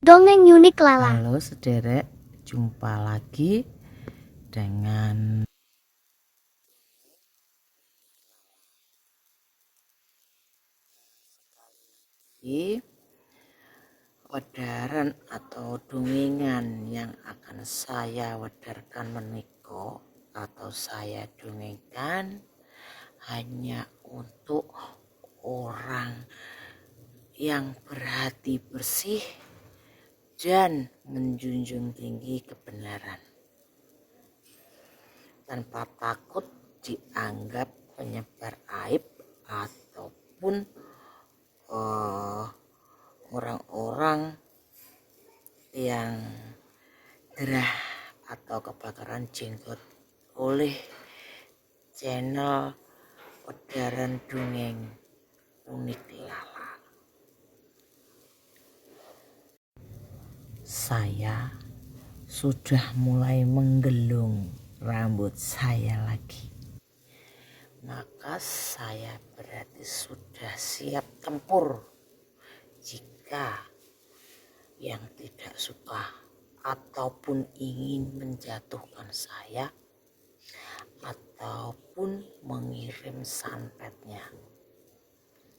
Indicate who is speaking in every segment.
Speaker 1: Dongeng Unik Lala.
Speaker 2: Halo sederek, jumpa lagi dengan wedaran atau dongengan yang akan saya wedarkan meniko atau saya dongengkan hanya untuk orang yang berhati bersih dan menjunjung tinggi kebenaran, tanpa takut dianggap penyebar aib ataupun orang-orang yang gerah atau kebakaran jenggot oleh channel wedaran dongeng unik lala. Saya sudah mulai menggelung rambut saya lagi. Maka saya berarti sudah siap tempur jika yang tidak suka ataupun ingin menjatuhkan saya ataupun mengirim santetnya.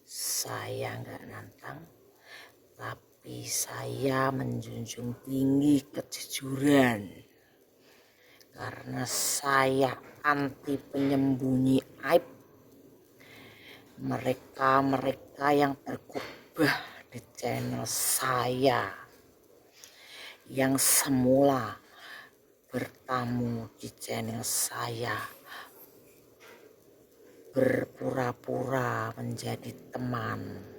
Speaker 2: Saya nggak nantang, tapi saya menjunjung tinggi kejujuran. Karena saya anti penyembunyi aib. Mereka yang berkhotbah di channel saya, yang semula bertamu di channel saya, berpura-pura menjadi teman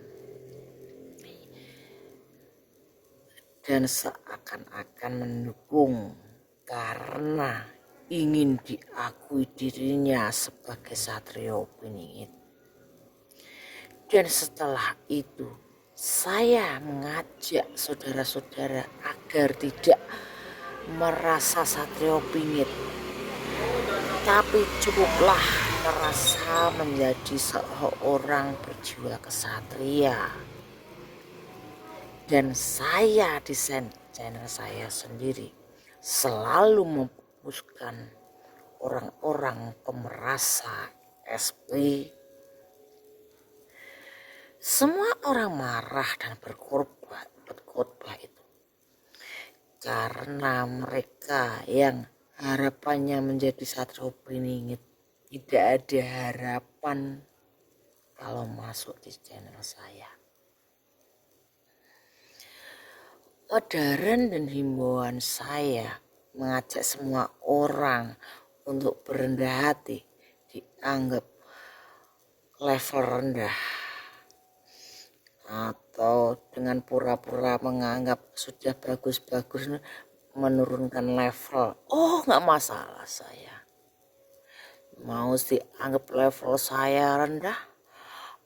Speaker 2: dan seakan-akan mendukung karena ingin diakui dirinya sebagai Satrio Piningit. Dan setelah itu saya mengajak saudara-saudara agar tidak merasa Satrio Piningit, tapi cukuplah merasa menjadi seorang berjiwa kesatria. Dan saya di channel saya sendiri selalu memfokuskan orang-orang pemerasa SP. Semua orang marah dan berkhotbah itu karena mereka yang harapannya menjadi Satrio Piningit tidak ada harapan kalau masuk di channel saya. Wedaran dan himbauan saya mengajak semua orang untuk berendah hati dianggap level rendah atau dengan pura-pura menganggap sudah bagus-bagus menurunkan level. Oh, nggak masalah saya. Mau dianggap level saya rendah,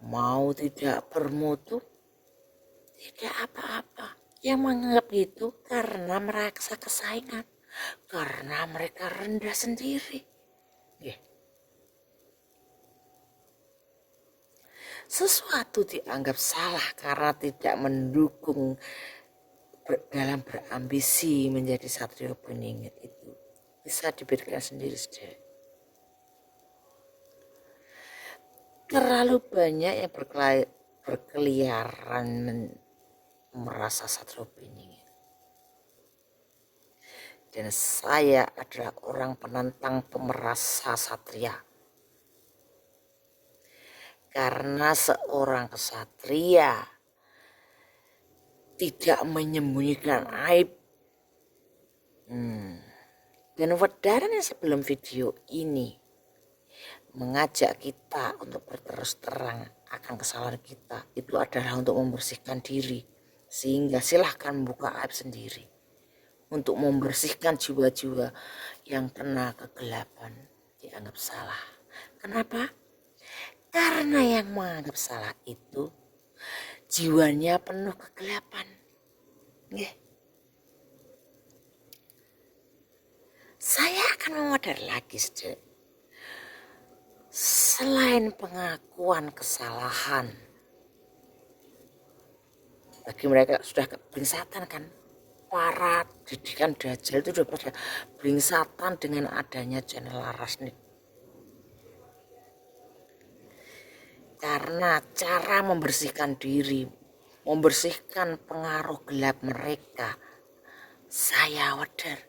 Speaker 2: mau tidak bermutu, tidak apa-apa. Yang menganggap itu karena merasa kesaingan, karena mereka rendah sendiri. Sesuatu dianggap salah karena tidak mendukung dalam berambisi menjadi Satrio Piningit itu bisa diberikan sendiri saja. Terlalu banyak yang berkeliaran merasa Satrio Piningit. Dan saya adalah orang penantang pemerasa satria. Karena seorang kesatria tidak menyembunyikan aib. Dan wedaran yang sebelum video ini mengajak kita untuk berterus terang akan kesalahan kita, itu adalah untuk membersihkan diri. Sehingga silahkan buka aib sendiri untuk membersihkan jiwa-jiwa yang kena kegelapan, dianggap salah. Kenapa? Karena yang menganggap salah itu jiwanya penuh kegelapan. Saya akan memodar lagi saja. Selain pengakuan kesalahan, bagi mereka sudah keblingsatan kan, para didikan Dajjal itu udah pada blingsatan dengan adanya channel Laras nih. Karena cara membersihkan diri, membersihkan pengaruh gelap mereka, saya wajar,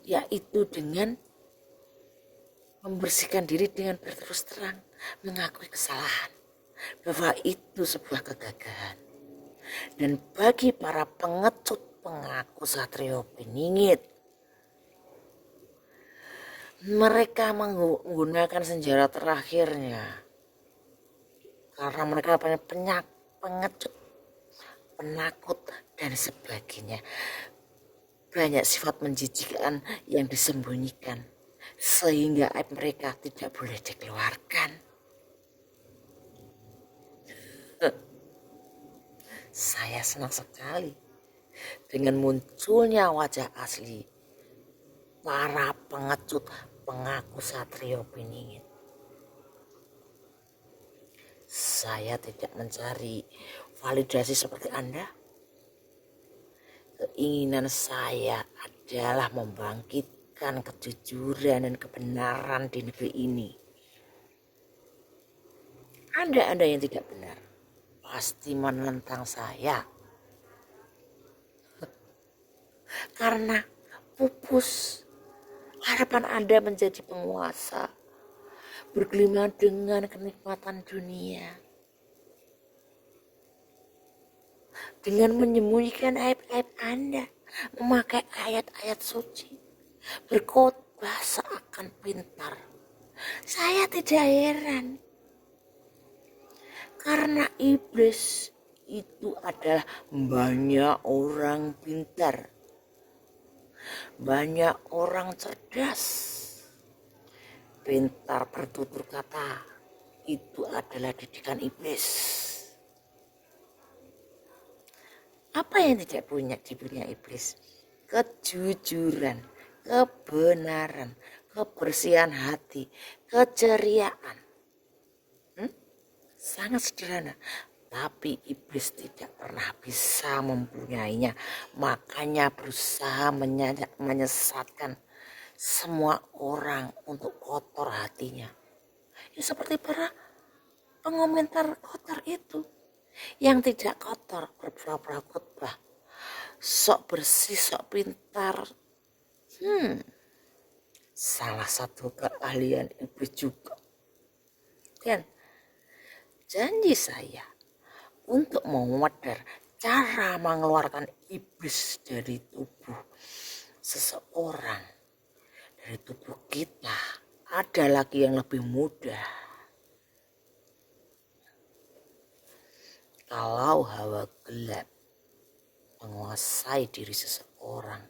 Speaker 2: yaitu dengan membersihkan diri dengan berterus terang, mengakui kesalahan, bahwa itu sebuah kegagalan. Dan bagi para pengecut pengaku Satrio Beningit, mereka menggunakan senjata terakhirnya karena mereka punya pengecut, penakut, dan sebagainya. Banyak sifat menjijikkan yang disembunyikan sehingga aib mereka tidak boleh dikeluarkan. Saya senang sekali dengan munculnya wajah asli para pengecut pengaku Satrio Beningit. Saya tidak mencari validasi seperti Anda. Keinginan saya adalah membangkitkan kejujuran dan kebenaran di negeri ini. Anda yang tidak benar pasti menentang saya karena pupus harapan Anda menjadi penguasa, bergelimang dengan kenikmatan dunia, dengan menyembunyikan aib-aib Anda, memakai ayat-ayat suci, berkhotbah seakan pintar. Saya tidak heran, karena iblis itu adalah banyak orang pintar, banyak orang cerdas. Pintar bertutur kata itu adalah didikan iblis. Apa yang tidak dipunya iblis? Kejujuran, kebenaran, kebersihan hati, keceriaan. Sangat sederhana, tapi iblis tidak pernah bisa mempunyainya. Makanya berusaha menyesatkan semua orang untuk kotor hatinya. Ya seperti para pengomentar kotor itu, yang tidak kotor berpura-pura khotbah, sok bersih, sok pintar. Salah satu keahlian iblis juga. Dan janji saya untuk memudar cara mengeluarkan iblis dari tubuh seseorang, dari tubuh kita, ada lagi yang lebih mudah. Kalau hawa gelap menguasai diri seseorang,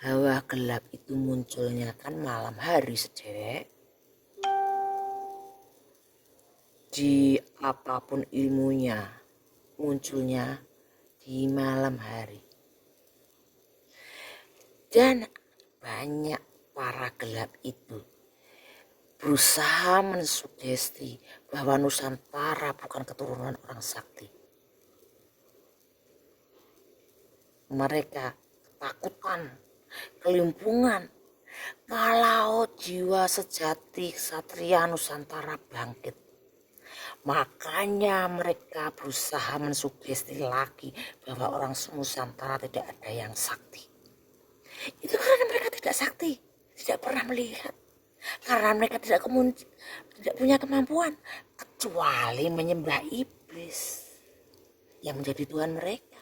Speaker 2: hawa gelap itu munculnya kan malam hari, sedek. Di apapun ilmunya, munculnya di malam hari. Dan banyak para gelap itu berusaha mensugesti bahwa Nusantara bukan keturunan orang sakti. Mereka ketakutan, kelimpungan kalau jiwa sejati Satria Nusantara bangkit. Makanya mereka berusaha mensugesti lagi bahwa orang Nusantara tidak ada yang sakti. Itu karena mereka tidak sakti, tidak pernah melihat. Karena mereka tidak punya kemampuan kecuali menyembah iblis yang menjadi Tuhan mereka.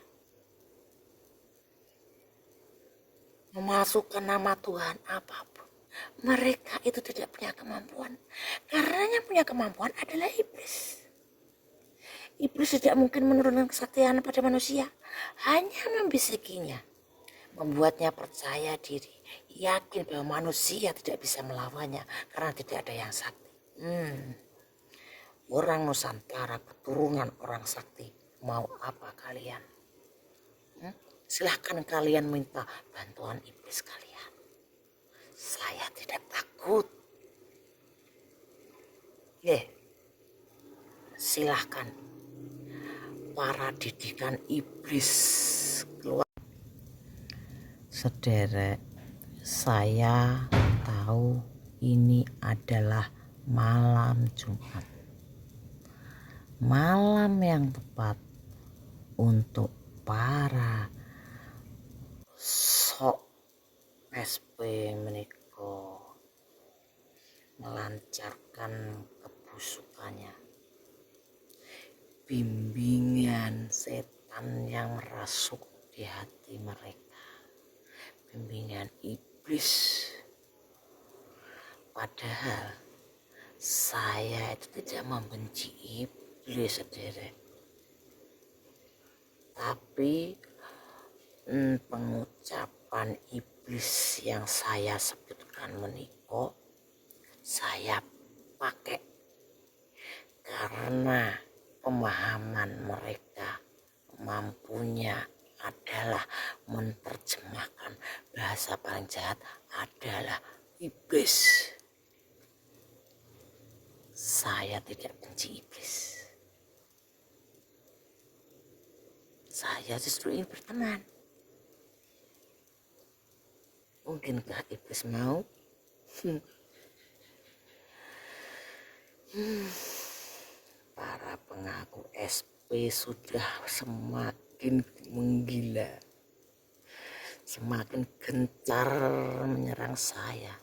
Speaker 2: Memasukkan nama Tuhan apapun, mereka itu tidak punya kemampuan. Karena yang punya kemampuan adalah iblis. Iblis tidak mungkin menurunkan kesaktian pada manusia, hanya membisikinya, membuatnya percaya diri, yakin bahwa manusia tidak bisa melawannya karena tidak ada yang sakti. Orang Nusantara keturunan orang sakti, mau apa kalian? Silahkan kalian minta bantuan iblis kalian. Saya tidak takut. Silahkan para didikan iblis keluar. Sederek, saya tahu ini adalah malam Jumat, malam yang tepat untuk para sok SP menika melancarkan kebusukannya, bimbingan setan yang merasuk di hati mereka, bimbingan iblis. Padahal saya itu tidak membenci iblis, saudara, tapi pengucapan iblis yang saya sebutkan menika saya pakai karena pemahaman mereka mampunya adalah menerjemahkan bahasa paling jahat adalah iblis. Saya tidak benci iblis, saya justru ingin berteman. Mungkinkah iblis mau? Para pengaku SP sudah semakin menggila, semakin gencar menyerang saya.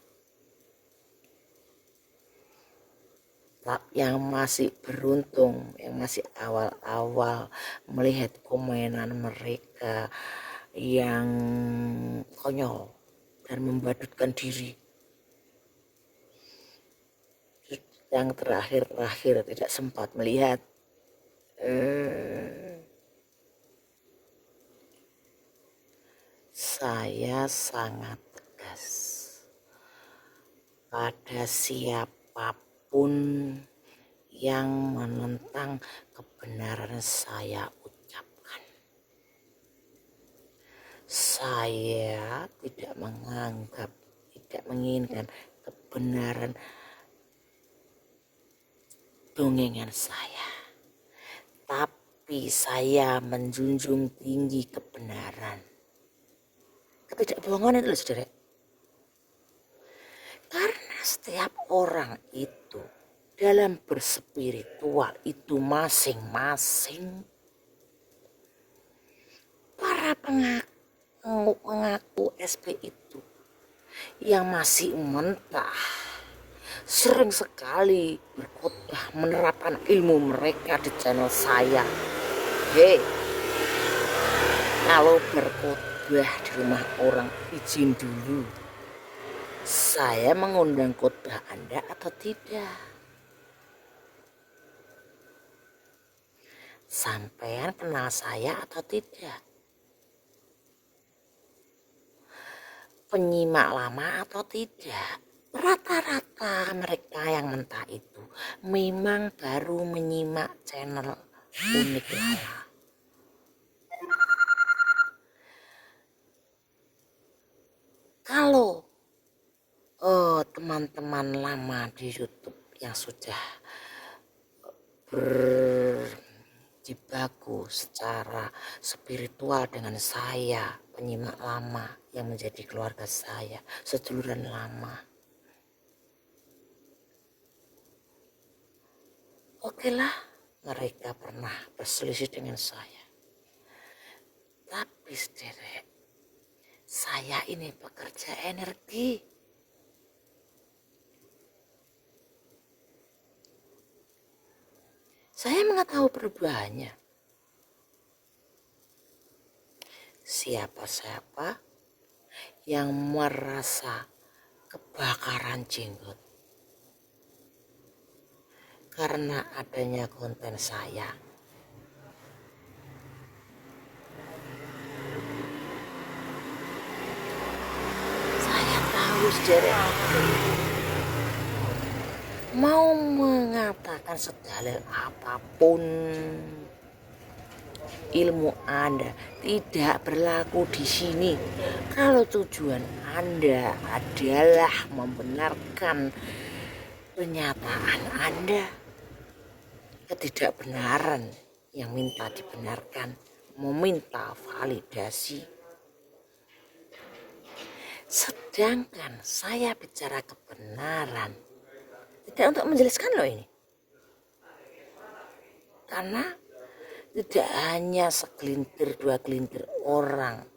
Speaker 2: Yang masih beruntung, yang masih awal-awal melihat komenan mereka yang konyol dan membadutkan diri, yang terakhir tidak sempat melihat saya sangat tegas pada siapapun yang menentang kebenaran saya ucapkan. Saya tidak menganggap, tidak menginginkan kebenaran dongengan saya, tapi saya menjunjung tinggi kebenaran, ketidakbohongan itu, saudara. Karena setiap orang itu dalam berspiritual itu masing-masing. Para pengaku SP itu yang masih mentah sering sekali berkhotbah menerapkan ilmu mereka di channel saya. Kalau berkhotbah di rumah orang, izin dulu, saya mengundang khotbah Anda atau tidak? Sampean kenal saya atau tidak? Penyimak lama atau tidak? Rata-rata mereka yang mentah itu memang baru menyimak channel Unik Lala. Kalau teman-teman lama di YouTube yang sudah berjibaku secara spiritual dengan saya, penyimak lama yang menjadi keluarga saya, seduluran lama, oke lah, mereka pernah berselisih dengan saya. Tapi saudara, saya ini pekerja energi. Saya mengetahui perubahannya. Siapa-siapa yang merasa kebakaran jenggot karena adanya konten saya, saya tahu saudara, mau mengatakan sedalil apapun ilmu Anda tidak berlaku di sini. Kalau tujuan Anda adalah membenarkan pernyataan Anda, ketidakbenaran yang minta dibenarkan, meminta validasi, Sedangkan saya bicara kebenaran, tidak untuk menjelaskan loh ini. Karena tidak hanya segelintir dua gelintir orang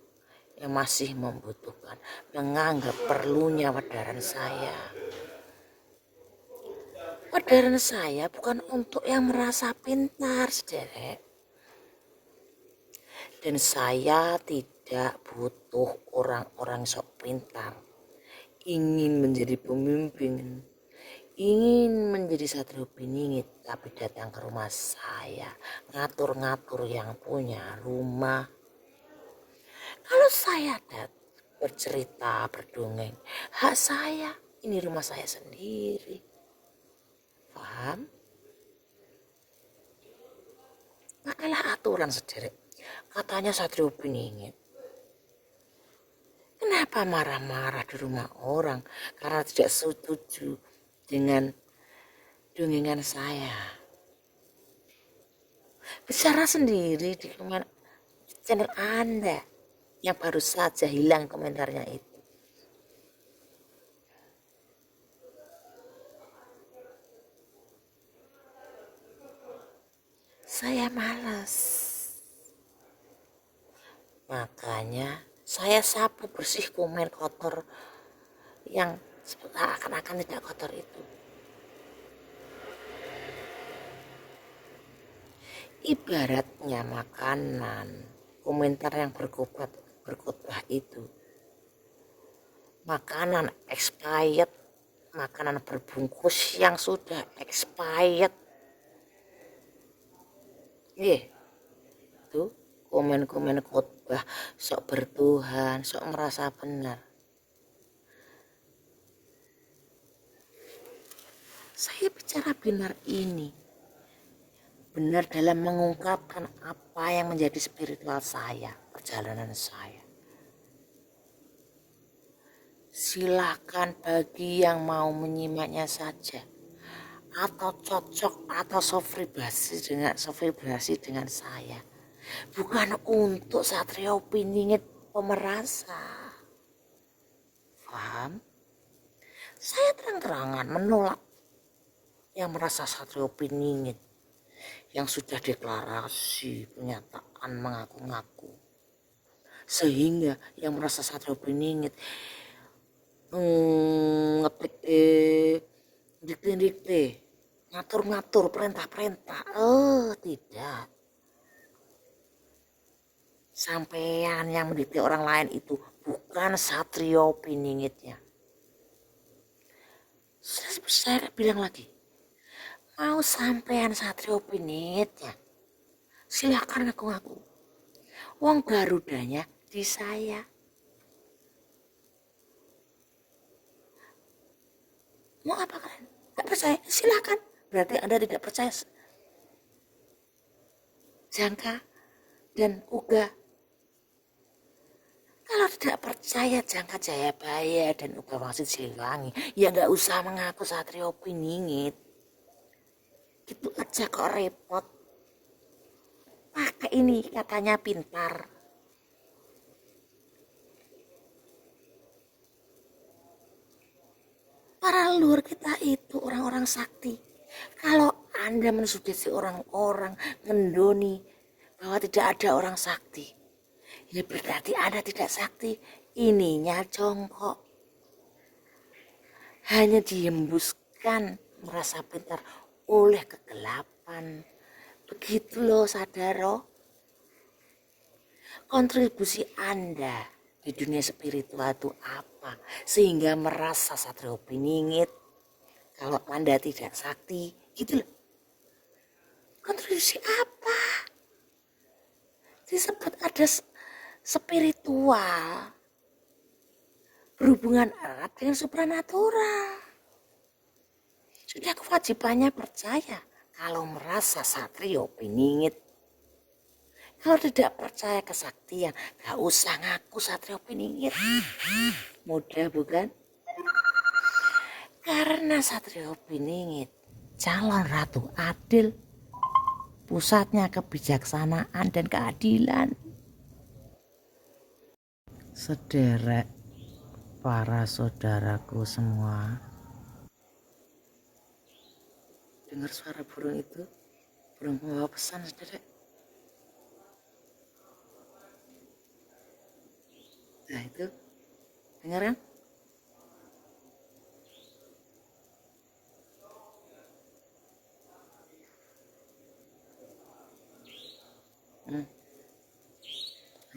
Speaker 2: yang masih membutuhkan, menganggap perlunya wedaran saya. Wedaran saya bukan untuk yang merasa pintar, sederek. Dan saya tidak butuh orang-orang sok pintar. Ingin menjadi pemimpin, ingin menjadi satria piningit, tapi datang ke rumah saya, ngatur-ngatur yang punya rumah. Kalau saya bercerita, berdongeng, hak saya, ini rumah saya sendiri. Paham? Pakailah aturan, sederek. Katanya satria piningit. Kenapa marah-marah di rumah orang karena tidak setuju dengan dongengan saya? Bicara sendiri di channel Anda yang baru saja hilang komentarnya itu. Saya malas. Makanya saya sapu bersih komen kotor yang akan-akan tidak kotor itu. Ibaratnya makanan, komentar yang berkhotbah itu. Makanan expired, makanan berbungkus yang sudah expired. Tuh komen-komen khotbah sok bertuhan, sok merasa benar. Saya bicara benar ini, benar dalam mengungkapkan apa yang menjadi spiritual saya, perjalanan saya. Silakan bagi yang mau menyimaknya saja, atau cocok atau sevibrasi dengan saya. Bukan untuk satria piningit pemerasa. Paham? Saya terang-terangan menolak yang merasa satria piningit, yang sudah deklarasi pernyataan mengaku-ngaku. Sehingga yang merasa satria piningit ngetik dikte, ngatur-ngatur perintah-perintah. Tidak. Sampean yang mendikte orang lain itu bukan satria piningitnya. Saya bilang lagi, mau sampean satria piningitnya, silakan ngaku-ngaku. Wong Garudanya di saya. Mau apa kalian? Gak percaya? Silakan. Berarti Anda tidak percaya Jangka dan Uga. Kalau tidak percaya Jangka Jayabaya dan Uga Wangsit Siliwangi, ya gak usah mengaku satria piningit. Gitu aja kok repot. Pakai ini katanya pintar. Para leluhur kita itu orang-orang sakti. Kalau Anda mensugesti orang-orang mendoni bahwa tidak ada orang sakti, ya berarti Anda tidak sakti. Ininya jongkok. Hanya dihembuskan merasa pintar oleh kegelapan. Begitu loh, sadaro. Kontribusi Anda di dunia spiritual itu apa? Sehingga merasa satria piningit kalau Anda tidak sakti, gitu loh. Kontribusi apa? Disebut ada spiritual, berhubungan erat dengan supranatural. Sudah kewajibannya percaya kalau merasa satria piningit. Kalau tidak percaya kesaktian, gak usah ngaku satria piningit. Mudah bukan? Karena satria piningit calon ratu adil, pusatnya kebijaksanaan dan keadilan. Sederek, Para saudaraku semua, dengar suara burung itu? Burung pembawa pesan, saudara. Nah itu, dengar kan?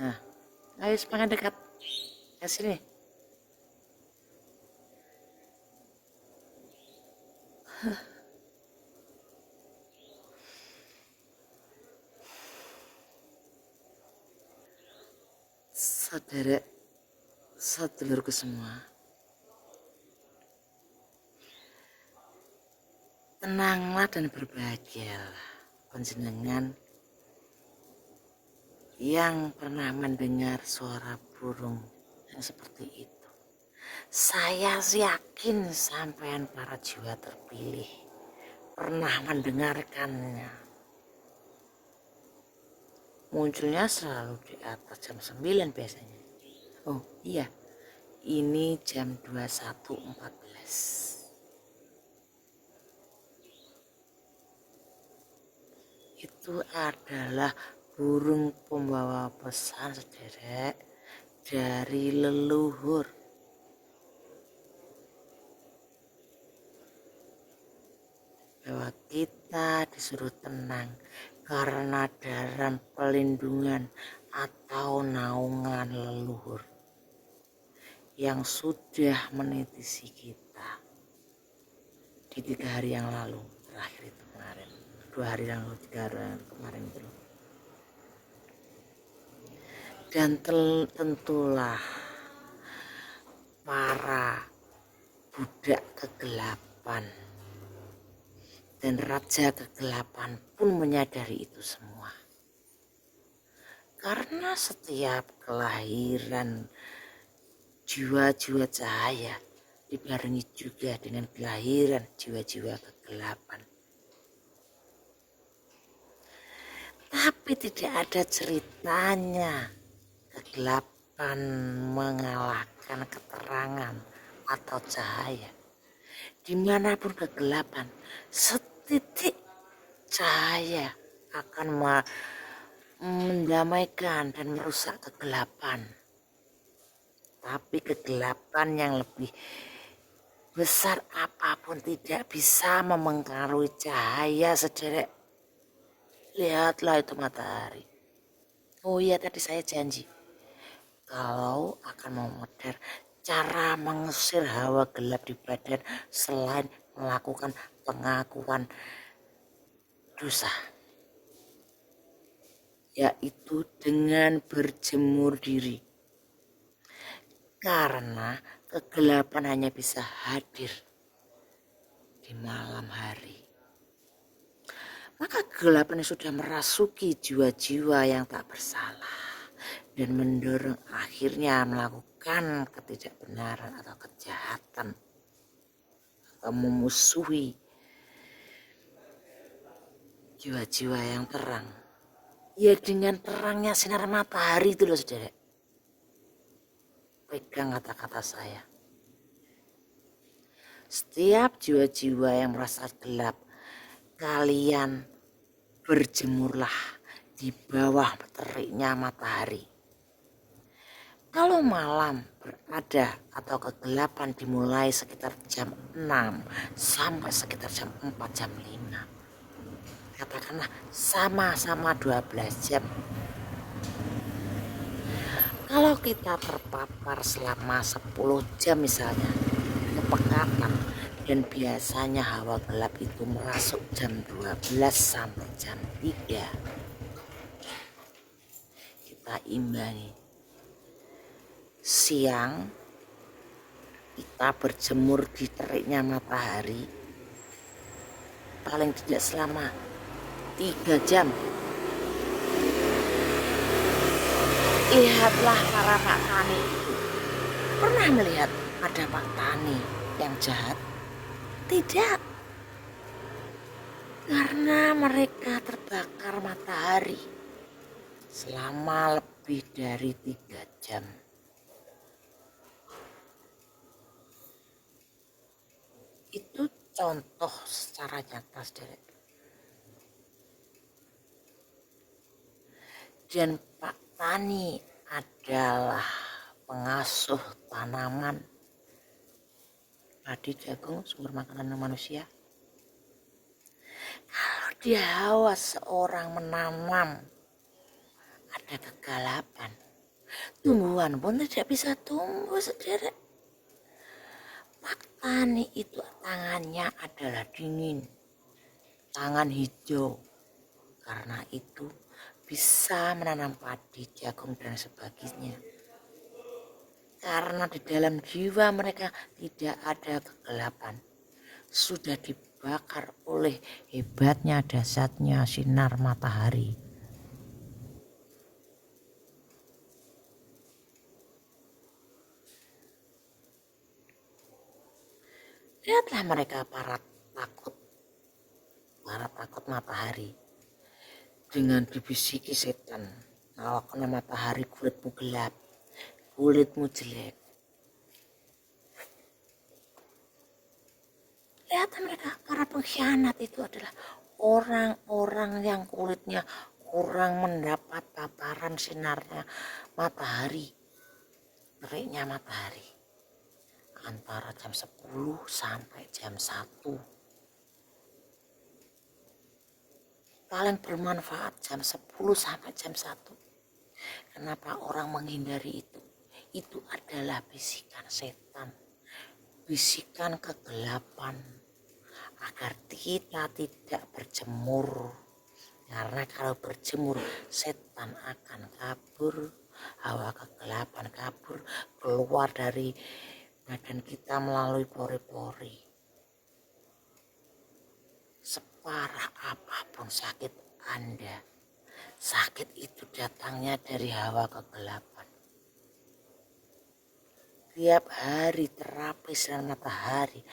Speaker 2: Nah, ayo semangat dekat. Ke sini. Saudara, sedulurku semua, tenanglah dan berbahagialah panjenengan yang pernah mendengar suara burung yang seperti itu. Saya yakin sampean para jiwa terpilih pernah mendengarkannya. Munculnya selalu di atas jam 9 biasanya. Oh iya, ini jam 21.14. Itu adalah burung pembawa pesan, saudara, dari leluhur. Bahwa kita disuruh tenang karena dalam pelindungan atau naungan leluhur yang sudah menitisi kita di 3 hari yang lalu, terakhir itu kemarin, 2 hari yang lalu, 3 hari yang kemarin itu. Dan tentulah para budak kegelapan dan raja kegelapan pun menyadari itu semua. Karena setiap kelahiran jiwa-jiwa cahaya dibarengi juga dengan kelahiran jiwa-jiwa kegelapan. Tapi tidak ada ceritanya kegelapan mengalahkan keterangan atau cahaya. Dimanapun kegelapan, setitik cahaya akan mendamaikan dan merusak kegelapan. Tapi kegelapan yang lebih besar apapun tidak bisa mempengaruhi cahaya, saudara. Lihatlah itu matahari. Oh iya, tadi saya janji kalau akan memodel cara mengusir hawa gelap di badan selain melakukan pengakuan dosa, yaitu dengan berjemur diri. Karena kegelapan hanya bisa hadir di malam hari. Maka kegelapan sudah merasuki jiwa-jiwa yang tak bersalah dan mendorong akhirnya melakukan ketidakbenaran atau kejahatan atau memusuhi jiwa-jiwa yang terang. Ya dengan terangnya sinar matahari itu loh, saudara. Pegang kata-kata saya. Setiap jiwa-jiwa yang merasa gelap, kalian berjemurlah di bawah teriknya matahari. Kalau malam berada atau kegelapan dimulai sekitar jam 6 sampai sekitar jam 4, jam 5. Katakanlah sama-sama 12 jam. Kalau kita terpapar selama 10 jam misalnya, kepekatan, dan biasanya hawa gelap itu merasuk jam 12 sampai jam 3. Kita imbangi. Siang kita berjemur di teriknya matahari paling tidak selama 3 jam. Lihatlah para pak tani itu. Pernah melihat ada pak tani yang jahat? Tidak. Karena mereka terbakar matahari selama lebih dari 3 jam. contoh secara nyata, saudara. Dan Pak Tani adalah pengasuh tanaman, padi, jagung, sumber makanan manusia. Kalau dia haus seorang menanam, ada kegelapan, tumbuhan pun tidak bisa tumbuh, saudara. Pak Tani itu tangannya adalah dingin, tangan hijau, karena itu bisa menanam padi, jagung, dan sebagainya. Karena di dalam jiwa mereka tidak ada kegelapan, sudah dibakar oleh hebatnya dahsyatnya sinar matahari. Lihatlah mereka para takut matahari, dengan dibisiki setan, kalau kena matahari kulitmu gelap, kulitmu jelek. Lihat mereka, para pengkhianat itu adalah orang-orang yang kulitnya kurang mendapat paparan sinarnya matahari, teriknya matahari antara jam 10 sampai jam 1. Paling bermanfaat jam 10 sampai jam 1. Kenapa orang menghindari itu? Itu adalah bisikan setan, bisikan kegelapan, agar kita tidak berjemur. Karena kalau berjemur, setan akan kabur, hawa kegelapan kabur, keluar dari badan kita melalui pori-pori. Separah apapun sakit Anda, sakit itu datangnya dari hawa kegelapan. Tiap hari terapi sinar matahari,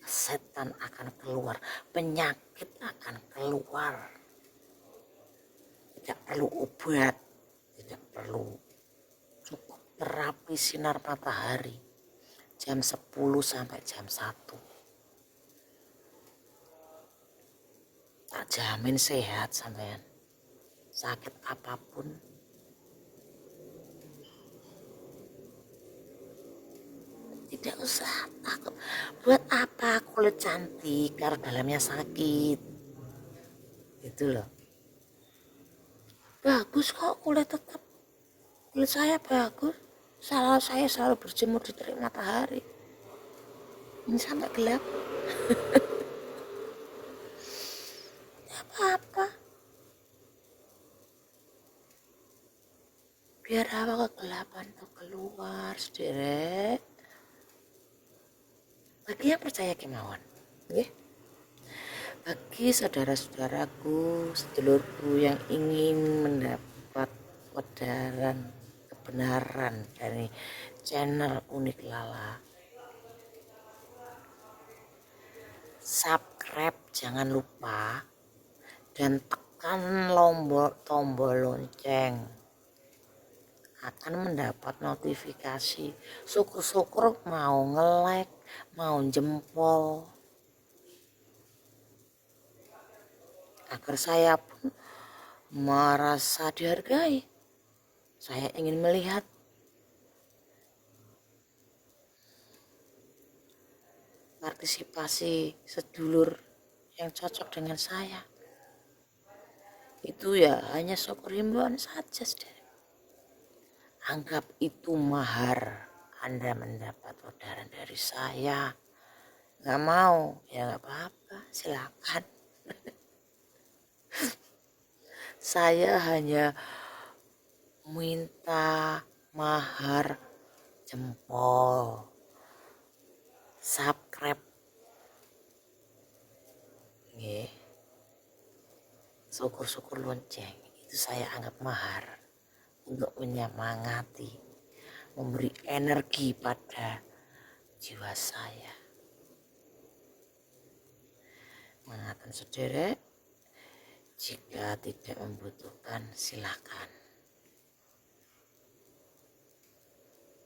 Speaker 2: setan akan keluar, penyakit akan keluar. Tidak perlu obat, tidak perlu, cukup terapi sinar matahari jam 10 sampai jam 1. Tak jamin sehat sampean, sakit apapun. Tidak usah takut. Buat apa kulit cantik kalau dalamnya sakit? Itu loh. Bagus kok kulit, tetap kulit saya bagus. Saya selalu berjemur di terik matahari. Ini sampai gelap. Tidak apa-apa. Biar hawa kegelapan tuh keluar, saudara. Bagi yang percaya kemauan, ya. Bagi saudara-saudaraku, sedulurku yang ingin mendapat kebenaran dari channel Unik Lala, subscribe jangan lupa, dan tekan tombol lonceng, akan mendapat notifikasi. Syukur-syukur mau nge-like, mau jempol, agar saya pun merasa dihargai. Saya ingin melihat partisipasi sedulur yang cocok dengan saya. Itu ya hanya syukur himbauan saja, saudara. Anggap itu mahar Anda mendapat orderan dari saya. Nggak mau ya nggak apa-apa, silakan. Saya hanya minta mahar jempol, subscribe, syukur-syukur lonceng. Itu saya anggap mahar untuk menyemangati, memberi energi pada jiwa saya. Mengatakan saudara, jika tidak membutuhkan silakan.